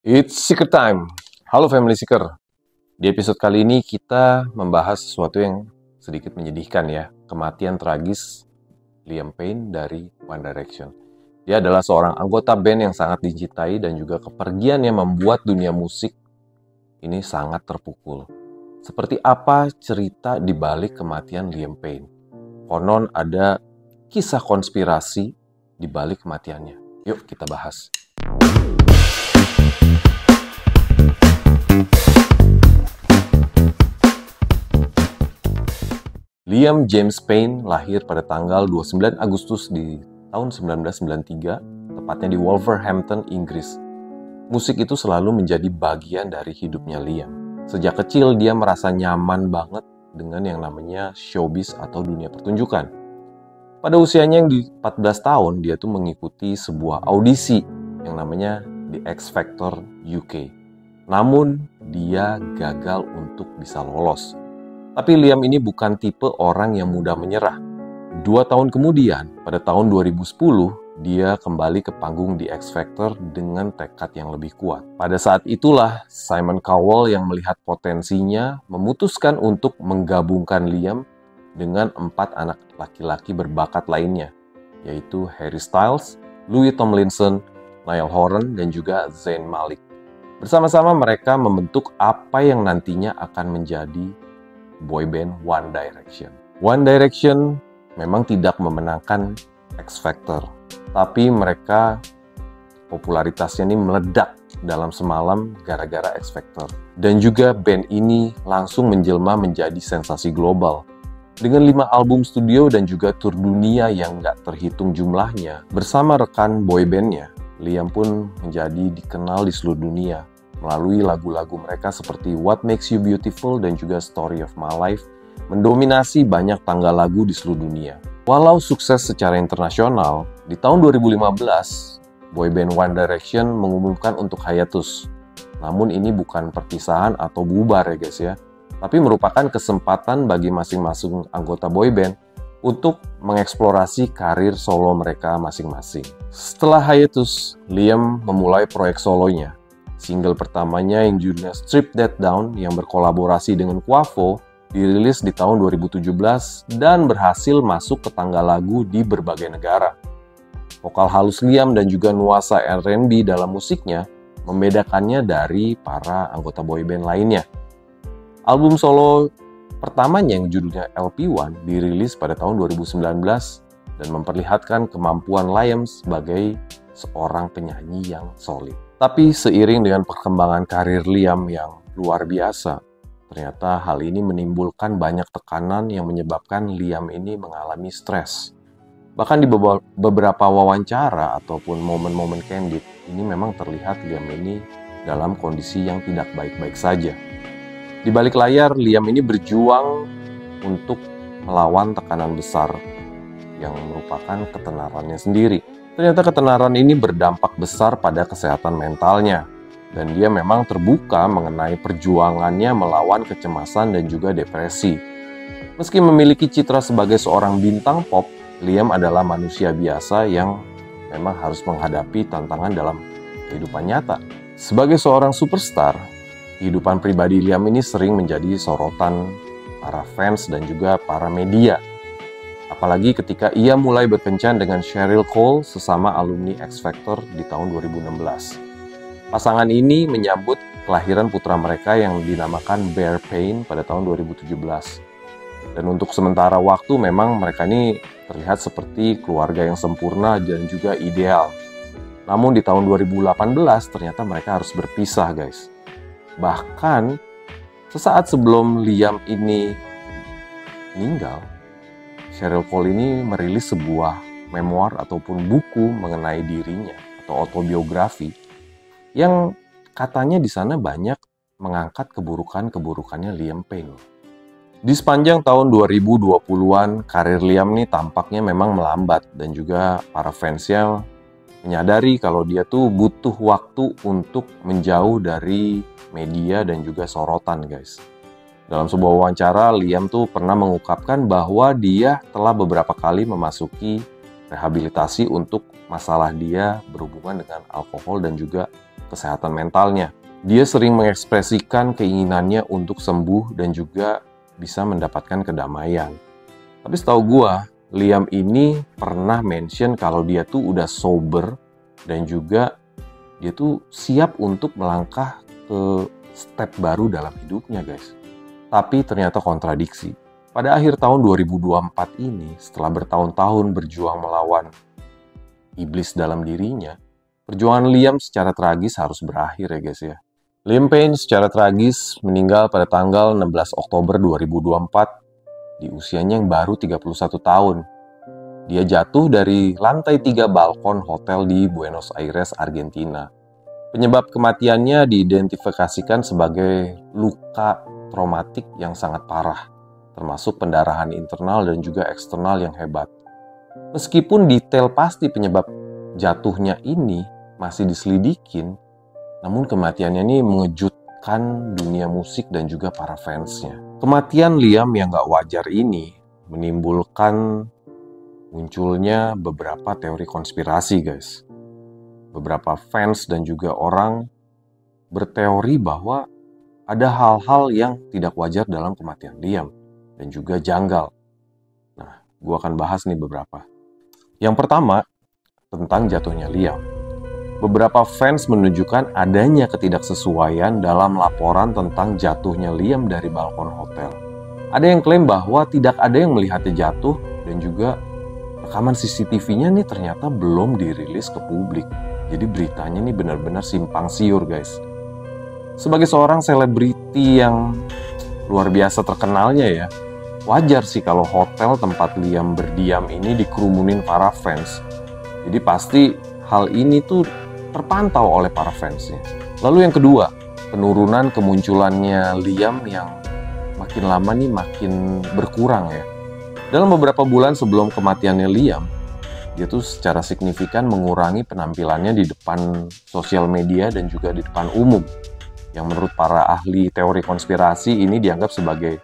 It's Secret Time. Halo Family Seeker. Di episode kali ini kita membahas sesuatu yang sedikit menyedihkan ya. Kematian tragis Liam Payne dari One Direction. Dia adalah seorang anggota band yang sangat dicintai dan juga kepergiannya membuat dunia musik ini sangat terpukul. Seperti apa cerita di balik kematian Liam Payne? Konon ada kisah konspirasi di balik kematiannya. Yuk kita bahas. Liam James Payne lahir pada tanggal 29 Agustus di tahun 1993, tepatnya di Wolverhampton, Inggris. Musik itu selalu menjadi bagian dari hidupnya Liam. Sejak kecil dia merasa nyaman banget dengan yang namanya showbiz atau dunia pertunjukan. Pada usianya yang di 14 tahun, dia tuh mengikuti sebuah audisi yang namanya The X Factor UK. Namun, dia gagal untuk bisa lolos. Tapi Liam ini bukan tipe orang yang mudah menyerah. 2 tahun kemudian, pada tahun 2010, dia kembali ke panggung di X Factor dengan tekad yang lebih kuat. Pada saat itulah, Simon Cowell yang melihat potensinya memutuskan untuk menggabungkan Liam dengan 4 anak laki-laki berbakat lainnya, yaitu Harry Styles, Louis Tomlinson, Niall Horan, dan juga Zayn Malik. Bersama-sama mereka membentuk apa yang nantinya akan menjadi boyband One Direction. One Direction memang tidak memenangkan X Factor, tapi mereka popularitasnya ini meledak dalam semalam gara-gara X Factor. Dan juga band ini langsung menjelma menjadi sensasi global. Dengan 5 album studio dan juga tur dunia yang nggak terhitung jumlahnya, bersama rekan boybandnya, Liam pun menjadi dikenal di seluruh dunia melalui lagu-lagu mereka seperti What Makes You Beautiful dan juga Story of My Life, mendominasi banyak tanggal lagu di seluruh dunia. Walau sukses secara internasional, di tahun 2015, boyband One Direction mengumumkan untuk hiatus. Namun ini bukan perpisahan atau bubar ya guys ya, tapi merupakan kesempatan bagi masing-masing anggota boyband untuk mengeksplorasi karir solo mereka masing-masing. Setelah hiatus, Liam memulai proyek solonya. Single pertamanya yang judulnya Strip That Down yang berkolaborasi dengan Quavo dirilis di tahun 2017 dan berhasil masuk ke tangga lagu di berbagai negara. Vokal halus Liam dan juga nuansa R&B dalam musiknya membedakannya dari para anggota boyband lainnya. Album solo pertamanya yang judulnya LP1 dirilis pada tahun 2019 dan memperlihatkan kemampuan Liam sebagai seorang penyanyi yang solid. Tapi seiring dengan perkembangan karir Liam yang luar biasa, ternyata hal ini menimbulkan banyak tekanan yang menyebabkan Liam ini mengalami stres. Bahkan di beberapa wawancara ataupun momen-momen candid, ini memang terlihat Liam ini dalam kondisi yang tidak baik-baik saja. Di balik layar, Liam ini berjuang untuk melawan tekanan besar yang merupakan ketenarannya sendiri. Ternyata ketenaran ini berdampak besar pada kesehatan mentalnya. Dan dia memang terbuka mengenai perjuangannya melawan kecemasan dan juga depresi. Meski memiliki citra sebagai seorang bintang pop, Liam adalah manusia biasa yang memang harus menghadapi tantangan dalam kehidupan nyata. Sebagai seorang superstar, kehidupan pribadi Liam ini sering menjadi sorotan para fans dan juga para media. Apalagi ketika ia mulai berkencan dengan Cheryl Cole, sesama alumni X Factor di tahun 2016. Pasangan ini menyambut kelahiran putra mereka yang dinamakan Bear Payne pada tahun 2017. Dan untuk sementara waktu memang mereka ini terlihat seperti keluarga yang sempurna dan juga ideal. Namun di tahun 2018 ternyata mereka harus berpisah guys. Bahkan sesaat sebelum Liam ini meninggal, Cheryl Cole ini merilis sebuah memoir ataupun buku mengenai dirinya atau autobiografi yang katanya di sana banyak mengangkat keburukan-keburukannya Liam Payne. Di sepanjang tahun 2020-an, karir Liam ini tampaknya memang melambat dan juga para fansnya menyadari kalau dia tuh butuh waktu untuk menjauh dari media dan juga sorotan guys. Dalam sebuah wawancara, Liam tuh pernah mengungkapkan bahwa dia telah beberapa kali memasuki rehabilitasi untuk masalah dia berhubungan dengan alkohol dan juga kesehatan mentalnya. Dia sering mengekspresikan keinginannya untuk sembuh dan juga bisa mendapatkan kedamaian. Tapi setahu gua, Liam ini pernah mention kalau dia tuh udah sober dan juga dia tuh siap untuk melangkah ke step baru dalam hidupnya, guys. Tapi ternyata kontradiksi. Pada akhir tahun 2024 ini, setelah bertahun-tahun berjuang melawan iblis dalam dirinya, perjuangan Liam secara tragis harus berakhir ya guys ya. Liam Payne secara tragis meninggal pada tanggal 16 Oktober 2024 di usianya yang baru 31 tahun. Dia jatuh dari lantai 3 balkon hotel di Buenos Aires, Argentina. Penyebab kematiannya diidentifikasikan sebagai luka traumatik yang sangat parah, termasuk pendarahan internal dan juga eksternal yang hebat. Meskipun detail pasti penyebab jatuhnya ini masih diselidikin, namun kematiannya ini mengejutkan dunia musik dan juga para fansnya. Kematian Liam yang gak wajar ini menimbulkan munculnya beberapa teori konspirasi, guys. Beberapa fans dan juga orang berteori bahwa ada hal-hal yang tidak wajar dalam kematian Liam dan juga janggal. Nah, gue akan bahas nih beberapa. Yang pertama, tentang jatuhnya Liam. Beberapa fans menunjukkan adanya ketidaksesuaian dalam laporan tentang jatuhnya Liam dari balkon hotel. Ada yang klaim bahwa tidak ada yang melihatnya jatuh dan juga rekaman CCTV-nya nih ternyata belum dirilis ke publik. Jadi beritanya nih benar-benar simpang siur, guys. Sebagai seorang selebriti yang luar biasa terkenalnya ya, wajar sih kalau hotel tempat Liam berdiam ini dikerumunin para fans. Jadi pasti hal ini tuh terpantau oleh para fansnya. Lalu yang kedua, penurunan kemunculannya Liam yang makin lama nih makin berkurang ya. Dalam beberapa bulan sebelum kematiannya Liam, dia tuh secara signifikan mengurangi penampilannya di depan sosial media dan juga di depan umum. Yang menurut para ahli teori konspirasi ini dianggap sebagai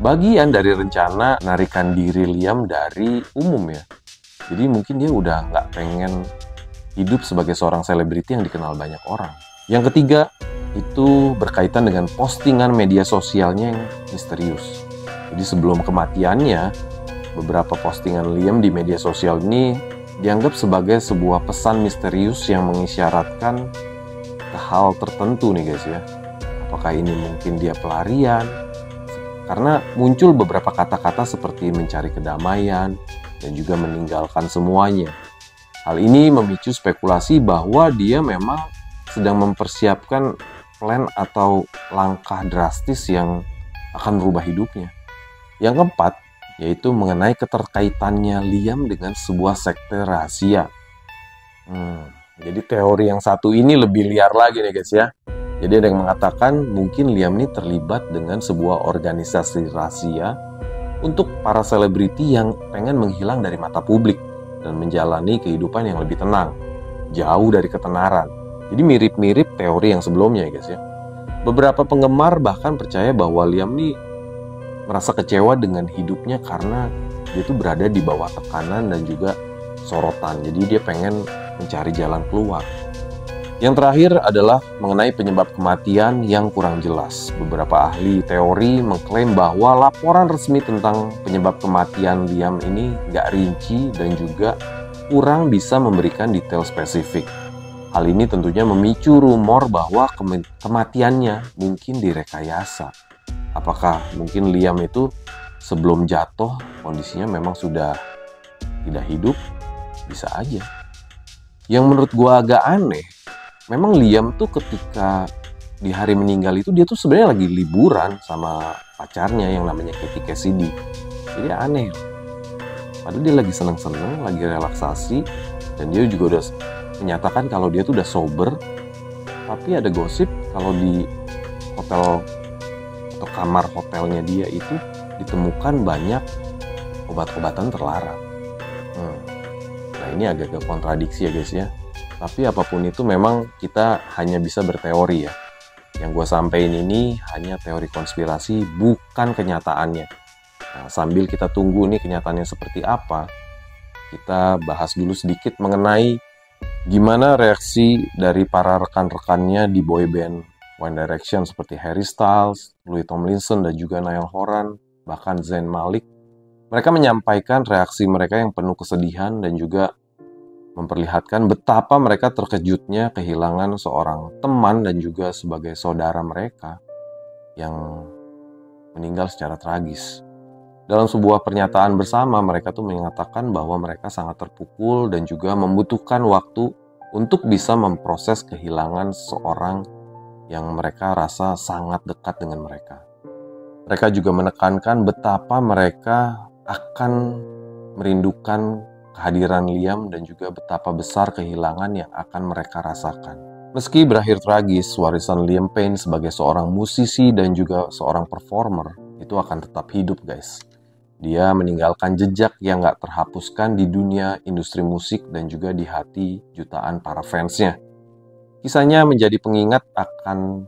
bagian dari rencana menarikan diri Liam dari umum ya. Jadi mungkin dia udah nggak pengen hidup sebagai seorang selebriti yang dikenal banyak orang. Yang ketiga, itu berkaitan dengan postingan media sosialnya yang misterius. Jadi sebelum kematiannya, beberapa postingan Liam di media sosial ini dianggap sebagai sebuah pesan misterius yang mengisyaratkan ke hal tertentu nih guys ya. Apakah ini mungkin dia pelarian? Karena muncul beberapa kata-kata seperti mencari kedamaian dan juga meninggalkan semuanya. Hal ini memicu spekulasi bahwa dia memang sedang mempersiapkan plan atau langkah drastis yang akan merubah hidupnya. Yang keempat, yaitu mengenai keterkaitannya Liam dengan sebuah sekte rahasia. Jadi teori yang satu ini lebih liar lagi nih guys ya. Jadi ada yang mengatakan mungkin Liam ini terlibat dengan sebuah organisasi rahasia untuk para selebriti yang pengen menghilang dari mata publik dan menjalani kehidupan yang lebih tenang, jauh dari ketenaran. Jadi mirip-mirip teori yang sebelumnya ya guys ya. Beberapa penggemar bahkan percaya bahwa Liam ini merasa kecewa dengan hidupnya karena dia tuh berada di bawah tekanan dan juga sorotan. Jadi dia pengen mencari jalan keluar. Yang terakhir adalah mengenai penyebab kematian yang kurang jelas. Beberapa ahli teori mengklaim bahwa laporan resmi tentang penyebab kematian Liam ini nggak rinci dan juga kurang bisa memberikan detail spesifik. Hal ini tentunya memicu rumor bahwa kematiannya mungkin direkayasa. Apakah mungkin Liam itu sebelum jatuh kondisinya memang sudah tidak hidup? Bisa aja. Yang menurut gua agak aneh, memang Liam tuh ketika di hari meninggal itu dia tuh sebenarnya lagi liburan sama pacarnya yang namanya Katie Cassidy. Jadi aneh. Padahal dia lagi seneng-seneng, lagi relaksasi, dan dia juga udah menyatakan kalau dia tuh udah sober. Tapi ada gosip kalau di hotel atau kamar hotelnya dia itu ditemukan banyak obat-obatan terlarang. Nah ini agak-agak kontradiksi ya guys ya. Tapi apapun itu memang kita hanya bisa berteori ya. Yang gue sampein ini hanya teori konspirasi, bukan kenyataannya. Nah, sambil kita tunggu nih kenyataannya seperti apa, kita bahas dulu sedikit mengenai Gimana reaksi dari para rekan-rekannya di boyband One Direction seperti Harry Styles, Louis Tomlinson, dan juga Niall Horan, bahkan Zayn Malik? Mereka menyampaikan reaksi mereka yang penuh kesedihan dan juga memperlihatkan betapa mereka terkejutnya kehilangan seorang teman dan juga sebagai saudara mereka yang meninggal secara tragis. Dalam sebuah pernyataan bersama, mereka tuh mengatakan bahwa mereka sangat terpukul dan juga membutuhkan waktu untuk bisa memproses kehilangan seseorang yang mereka rasa sangat dekat dengan mereka. Mereka juga menekankan betapa mereka akan merindukan kehadiran Liam dan juga betapa besar kehilangan yang akan mereka rasakan. Meski berakhir tragis, warisan Liam Payne sebagai seorang musisi dan juga seorang performer itu akan tetap hidup, guys. Dia meninggalkan jejak yang gak terhapuskan di dunia industri musik dan juga di hati jutaan para fansnya. Kisahnya menjadi pengingat akan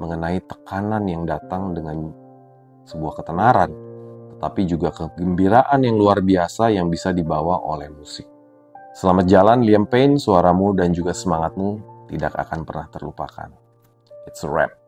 mengenai tekanan yang datang dengan sebuah ketenaran, tetapi juga kegembiraan yang luar biasa yang bisa dibawa oleh musik. Selamat jalan Liam Payne, suaramu dan juga semangatmu tidak akan pernah terlupakan. It's a wrap.